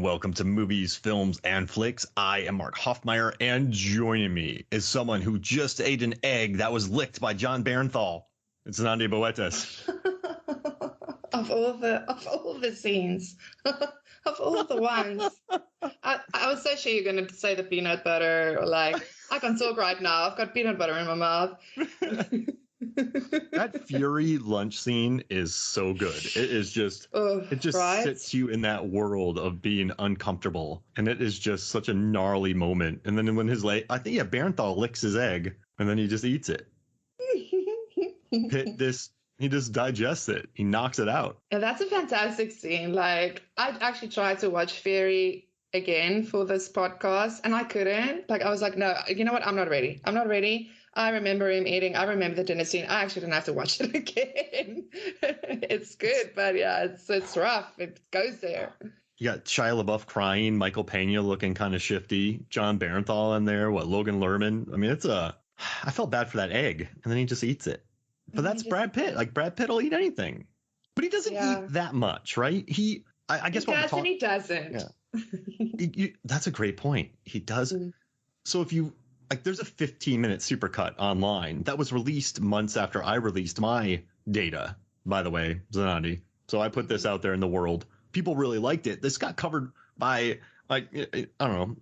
and welcome to Movies, Films, and Flicks. I am Mark Hoffmeyer, and joining me is someone who just ate an egg that was licked by John Bernthal. It's Nandi Boetas. Of all the scenes, of all the ones, I was so sure you're going to say the peanut butter, or like, I can talk right now. I've got peanut butter in my mouth. That Fury lunch scene is so good. It is just, it just sits you in that world of being uncomfortable. And it is just such a gnarly moment. And then when I think, Bernthal licks his egg and then he just eats it. He just digests it. He knocks it out. And that's a fantastic scene. Like, I actually tried to watch Fury again for this podcast and I couldn't. Like, I was like, no, you know what? I'm not ready. I remember him eating. I remember the dinner scene. I actually didn't have to watch it again. It's good, but yeah, it's rough. It goes there. You got Shia LaBeouf crying, Michael Pena looking kind of shifty, John Bernthal in there, Logan Lerman. I mean, I felt bad for that egg, and then he just eats it. But that's Brad Pitt. Like, Brad Pitt will eat anything. But he doesn't eat that much, right? I guess he does and he doesn't. Yeah. That's a great point. He does. So if you... Like, there's a 15-minute supercut online that was released months after I released my data, by the way, Zanandi. So I put this out there in the world. People really liked it. This got covered by, like, I don't know.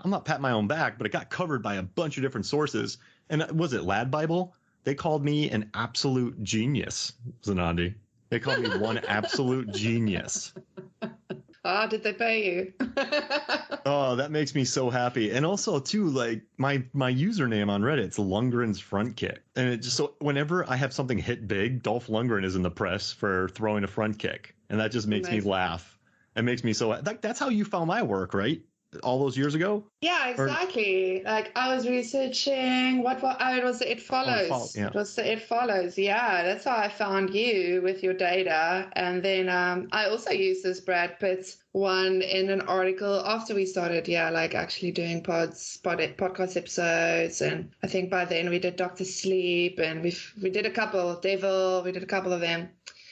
I'm not patting my own back, but it got covered by a bunch of different sources. And was it Lad Bible? They called me an absolute genius, Zanandi. They called me one absolute genius. Did they pay you? Oh, that makes me so happy. And also, too, like, my username on Reddit's Lundgren's Front Kick. And it just, so whenever I have something hit big, Dolph Lundgren is in the press for throwing a front kick. And that just makes me laugh. It makes me so... That's how you found my work, right? All those years ago? Yeah, exactly. Like, I was researching it was It Follows. It was the It Follows. Yeah, that's how I found you with your data. And then I also used this Brad Pitt one in an article after we started, like actually doing podcast episodes. And I think by then we did Dr. Sleep and we did a couple, Devil, we did a couple of them.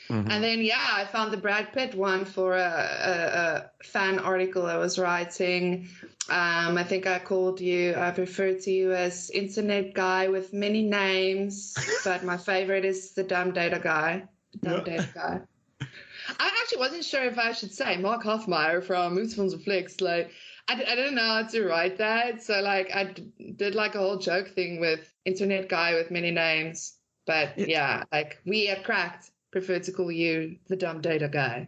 Mm-hmm. And then, I found the Brad Pitt one for a fan article I was writing. I think I referred to you as Internet Guy with many names, but my favorite is the Dumb Data Guy. Data Guy. I actually wasn't sure if I should say Mark Hoffmeyer from Movies, Films, and Flicks. Like, I didn't know how to write that. So, like, I did like a whole joke thing with Internet Guy with many names. But, like, we at Cracked prefer to call you the Dumb Data Guy.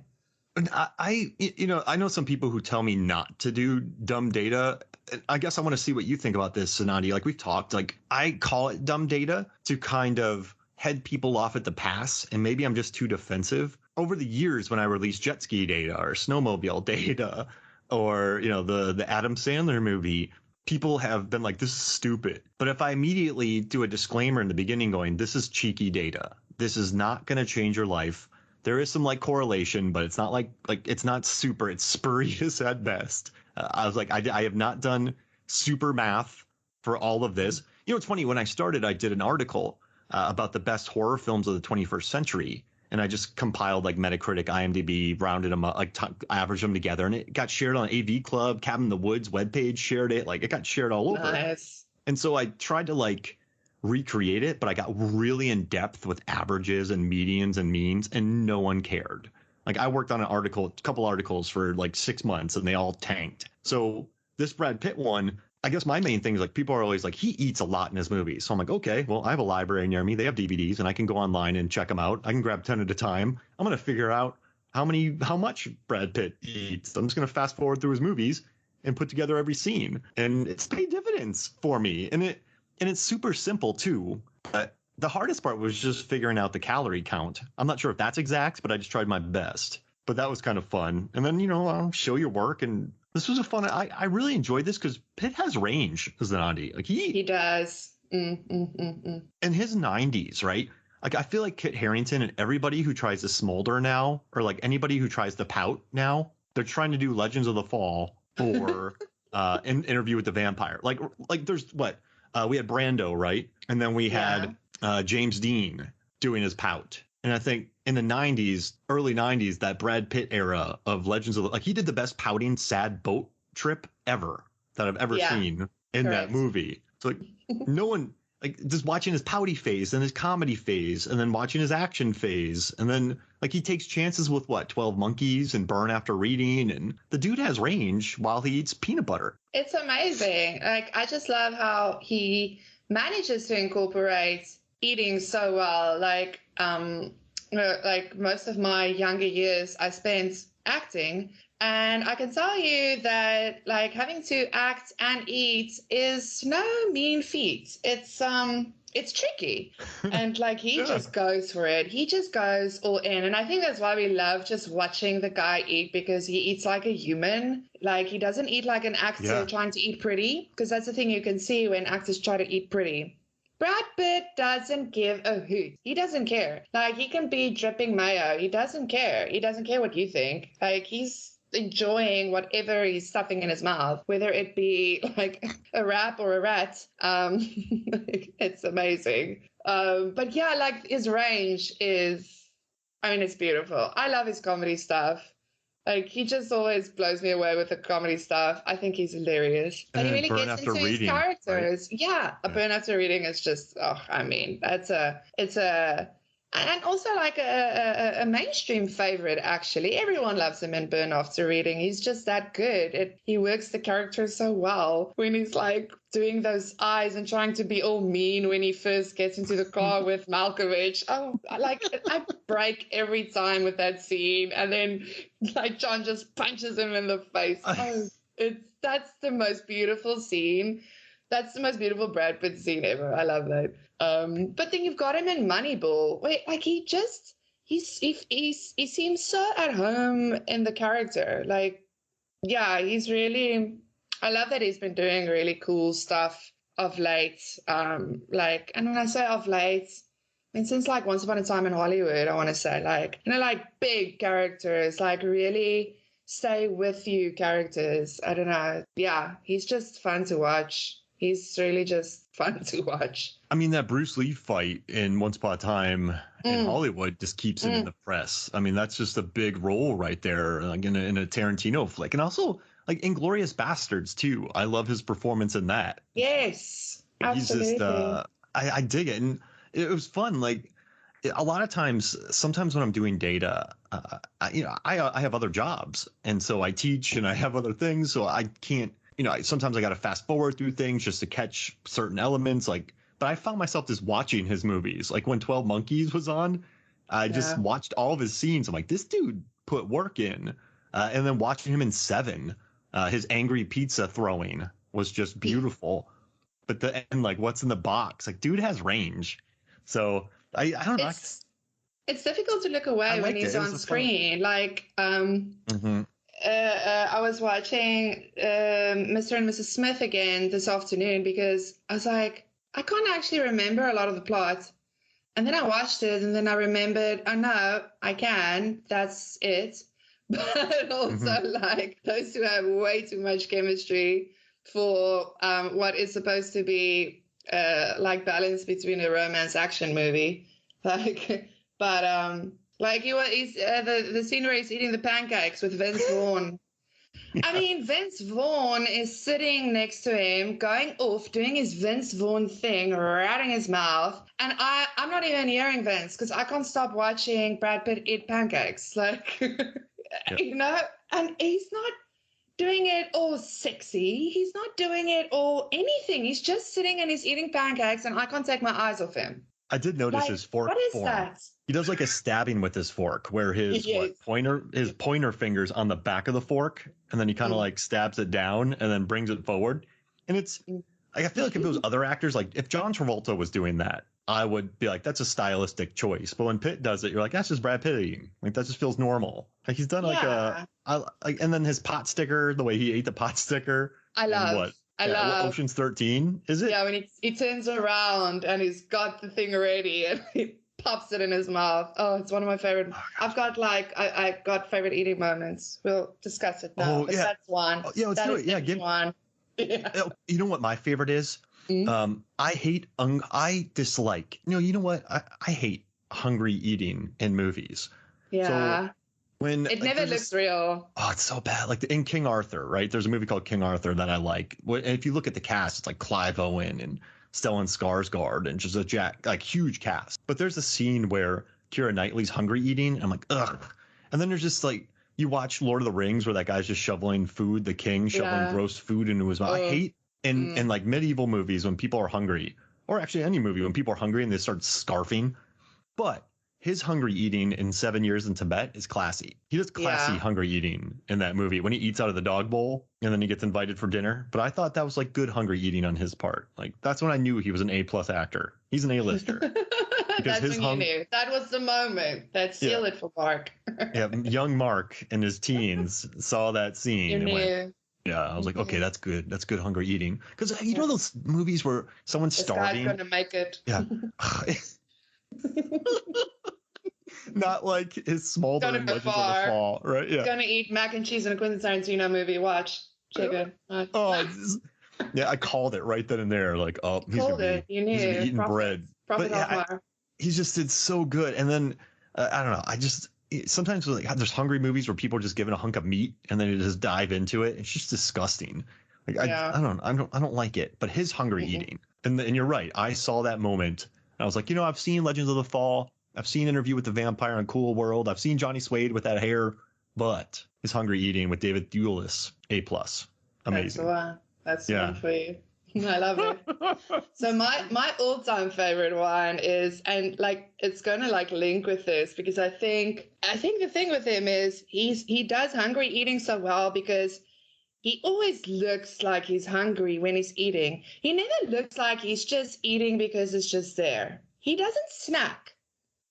I know some people who tell me not to do dumb data. I guess I want to see what you think about this, Sanadi. Like, we've talked, like, I call it dumb data to kind of head people off at the pass, and maybe I'm just too defensive. Over the years, when I released jet ski data or snowmobile data or, the Adam Sandler movie, people have been like, this is stupid. But if I immediately do a disclaimer in the beginning going, this is cheeky data, this is not going to change your life. There is some like correlation, but it's not like it's not super. It's spurious at best. I was like, I have not done super math for all of this. It's funny. When I started, I did an article about the best horror films of the 21st century. And I just compiled like Metacritic, IMDb, rounded them up, like averaged them together. And it got shared on AV Club, Cabin in the Woods webpage shared it. Like, it got shared all over. Nice. And so I tried to like recreate it, but I got really in depth with averages and medians and means, and no one cared. Like, I worked on a couple articles for like 6 months, and they all tanked. So this Brad Pitt one, I guess my main thing is like, people are always like, he eats a lot in his movies. So I'm like, okay, well, I have a library near me. They have DVDs, and I can go online and check them out. I can grab 10 at a time. I'm going to figure out how much Brad Pitt eats. I'm just going to fast forward through his movies and put together every scene. And it's paid dividends for me. And it's super simple, too. But the hardest part was just figuring out the calorie count. I'm not sure if that's exact, but I just tried my best. But that was kind of fun. And then, I'll show your work. And this was a fun. I really enjoyed this because Pitt has range, Zanandi. Like, he does. In his 90s, right? Like, I feel like Kit Harington and everybody who tries to smolder now, or like anybody who tries to pout now, they're trying to do Legends of the Fall or an Interview with the Vampire. Like there's what? We had Brando, right? And then we had James Dean doing his pout. And I think in the 90s, early 90s, that Brad Pitt era of Legends of like he did the best pouting sad boat trip ever that I've ever seen in that movie. So like no one like just watching his pouty phase and his comedy phase and then watching his action phase and then like he takes chances with 12 Monkeys and Burn After Reading, and the dude has range while he eats peanut butter. It's amazing. Like I just love how he manages to incorporate eating so well. Like like most of my younger years I spent acting, and I can tell you that like having to act and eat is no mean feat. It's tricky. And like he just goes for it. He just goes all in. And I think that's why we love just watching the guy eat, because he eats like a human. Like he doesn't eat like an actor trying to eat pretty, because that's the thing you can see when actors try to eat pretty. Brad Pitt doesn't give a hoot. He doesn't care. Like he can be dripping mayo. He doesn't care. He doesn't care what you think. Like he's enjoying whatever he's stuffing in his mouth, whether it be like a wrap or a rat. It's amazing. But yeah, like his range is, I mean, it's beautiful. I love his comedy stuff. Like he just always blows me away with the comedy stuff. I think he's hilarious. But he really gets into his characters. Right? Yeah, a Burn After Reading is just, I mean, and also like a mainstream favorite, actually. Everyone loves him in Burn After Reading. He's just that good. He works the character so well when he's like doing those eyes and trying to be all mean when he first gets into the car with Malkovich. Oh, like I break every time with that scene. And then like John just punches him in the face. Oh, that's the most beautiful scene. That's the most beautiful Brad Pitt scene ever. I love that. But then you've got him in Moneyball. Wait, like he seems so at home in the character. Like, yeah, he's really. I love that he's been doing really cool stuff of late. Like, and when I say of late, I mean since like Once Upon a Time in Hollywood, I want to say like like big characters, like really stay with you characters. I don't know. Yeah, he's just fun to watch. He's really just fun to watch. I mean, that Bruce Lee fight in Once Upon a Time in Hollywood just keeps him in the press. I mean, that's just a big role right there, like in a Tarantino flick. And also, like, Inglourious Bastards, too. I love his performance in that. Yes, absolutely. He's just, I dig it. And it was fun. Like, a lot of times, sometimes when I'm doing data, I have other jobs. And so I teach and I have other things. So I can't, sometimes I got to fast forward through things just to catch certain elements. Like, but I found myself just watching his movies. Like when 12 Monkeys was on, I just watched all of his scenes. I'm like, this dude put work in. And then watching him in Seven, his angry pizza throwing was just beautiful. But the end, like, what's in the box? Like, dude has range. So I don't know. It's difficult to look away when he's on screen. Like, I was watching Mr. and Mrs. Smith again this afternoon because I was like, I can't actually remember a lot of the plot. And then I watched it and then I remembered, oh no, I can. That's it. But also like those two have way too much chemistry for what is supposed to be like balance between a romance action movie. Like, but like he's the scene where he's eating the pancakes with Vince Vaughn. I mean, Vince Vaughn is sitting next to him, going off, doing his Vince Vaughn thing, ratting his mouth. And I'm not even hearing Vince because I can't stop watching Brad Pitt eat pancakes. Like, and he's not doing it all sexy. He's not doing it all anything. He's just sitting and he's eating pancakes and I can't take my eyes off him. I did notice his fork What is form. that? He does like a stabbing with his fork where his pointer finger's on the back of the fork and then he kind of like stabs it down and then brings it forward. And it's like, I feel like if it was other actors, like if John Travolta was doing that, I would be like, that's a stylistic choice. But when Pitt does it, you're like, that's just Brad Pitt eating. Like that just feels normal. Like he's done and then his pot sticker, the way he ate the pot sticker. I love Ocean's 13, is it? Yeah, when he turns around and he's got the thing ready and he pops it in his mouth. Oh, it's one of my favorite. I've got favorite eating moments. We'll discuss it now. That's one. Oh, yeah, let's do it. Yeah, give one. Yeah. You know what my favorite is? I dislike. You know what? I hate hungry eating in movies. Yeah. So when it never looks real. Oh, it's so bad. Like in King Arthur, right? There's a movie called King Arthur that I like. And if you look at the cast, it's like Clive Owen and Stellan Skarsgård and just a huge cast. But there's a scene where Keira Knightley's hungry eating. And I'm like, ugh. And then there's just like, you watch Lord of the Rings where that guy's just shoveling food, the king shoveling gross food into his mouth. I hate in like medieval movies when people are hungry, or actually any movie when people are hungry and they start scarfing. But his hungry eating in 7 Years in Tibet is classy. He does classy hungry eating in that movie when he eats out of the dog bowl and then he gets invited for dinner. But I thought that was like good hungry eating on his part. Like that's when I knew he was an A+ actor. He's an A-lister. That's when you knew. That was the moment that sealed it for Mark. Yeah, young Mark in his teens saw that scene and went, yeah, I was like, okay, that's good. That's good hungry eating. Because you know those movies where someone's starving? This guy's going to make it. Yeah. Not like his Smolder in Legends of the Fall, right? Yeah. He's gonna eat mac and cheese in a Quentin Tarantino movie. Watch, chicken. Yeah, I called it right then and there. Like, oh, he's gonna be eating bread. But he just did so good. And then I don't know. Sometimes like there's hungry movies where people are just given a hunk of meat and then they just dive into it. It's just disgusting. Like I don't like it. But his hungry eating, and you're right. I saw that moment. And I was like, I've seen Legends of the Fall. I've seen Interview with the Vampire on Cool World. I've seen Johnny Suede with that hair, but his hungry eating with David Thewlis, A+. Amazing. That's the one for you. I love it. So my all-time favorite one is, and like it's gonna like link with this because I think the thing with him is he does hungry eating so well because he always looks like he's hungry when he's eating. He never looks like he's just eating because it's just there. He doesn't snack.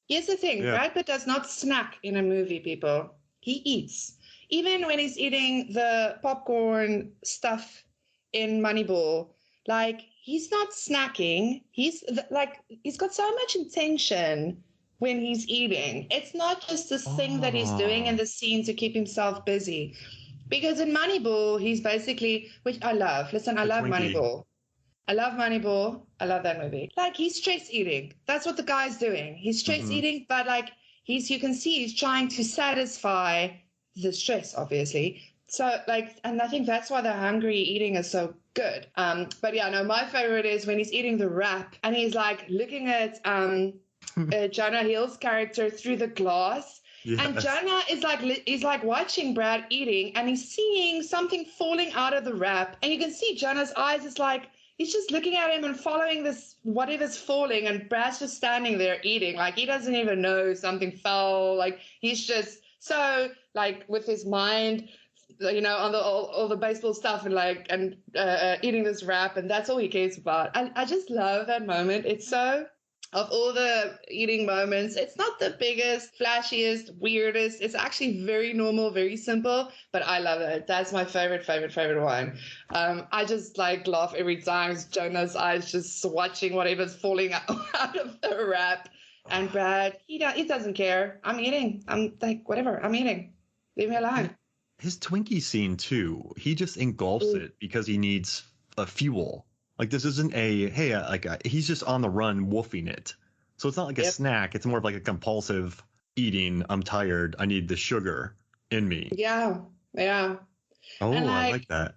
Here's the thing, Brad Pitt does not snack in a movie, people. He eats. Even when he's eating the popcorn stuff in Moneyball, like, he's not snacking. He's got so much intention when he's eating. It's not just this thing that he's doing in the scene to keep himself busy. Because in Moneyball, he's basically, which I love. Listen, I love Moneyball. I love Moneyball. I love that movie. Like, he's stress eating. That's what the guy's doing. He's stress eating, but like you can see he's trying to satisfy the stress, obviously. So like, and I think that's why the hungry eating is so good. But yeah, no, my favorite is when he's eating the wrap and he's like looking at Jonah Hill's character through the glass. Yes. And Jonah is like watching Brad eating and he's seeing something falling out of the wrap. And you can see Jonah's eyes is like, he's just looking at him and following this, whatever's falling, and Brad's just standing there eating. Like, he doesn't even know something fell. Like, he's just so, like, with his mind, on all the baseball stuff and eating this wrap, and that's all he cares about. I just love that moment. It's so, of all the eating moments, it's not the biggest, flashiest, weirdest. It's actually very normal, very simple, but I love it. That's my favorite one. I just like laugh every time. It's Jonah's eyes just watching whatever's falling out of the wrap. And Brad, he doesn't care. I'm eating. I'm like, whatever, I'm eating. Leave me alone. His Twinkie scene too, he just engulfs it because he needs a fuel. Like, this isn't he's just on the run wolfing it. So it's not like a snack. It's more of like a compulsive eating. I'm tired. I need the sugar in me. Yeah. Yeah. Oh, I like that.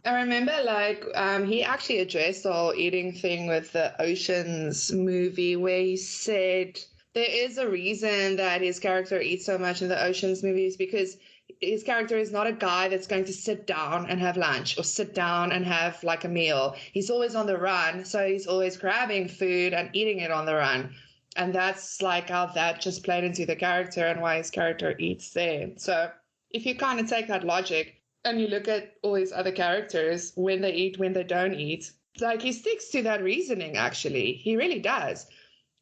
I remember he actually addressed the whole eating thing with the Oceans movie where he said there is a reason that his character eats so much in the Oceans movies because his character is not a guy that's going to sit down and have lunch or sit down and have like a meal. He's always on the run. So he's always grabbing food and eating it on the run. And that's like how that just played into the character and why his character eats there. So if you kind of take that logic and you look at all his other characters, when they eat, when they don't eat, like he sticks to that reasoning, actually. He really does.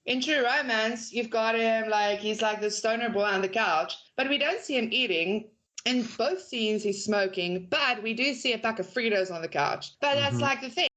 In True Romance, you've got him like he's like the stoner boy on the couch, but we don't see him eating. In both scenes, he's smoking, but we do see a pack of Fritos on the couch. But that's like the thing.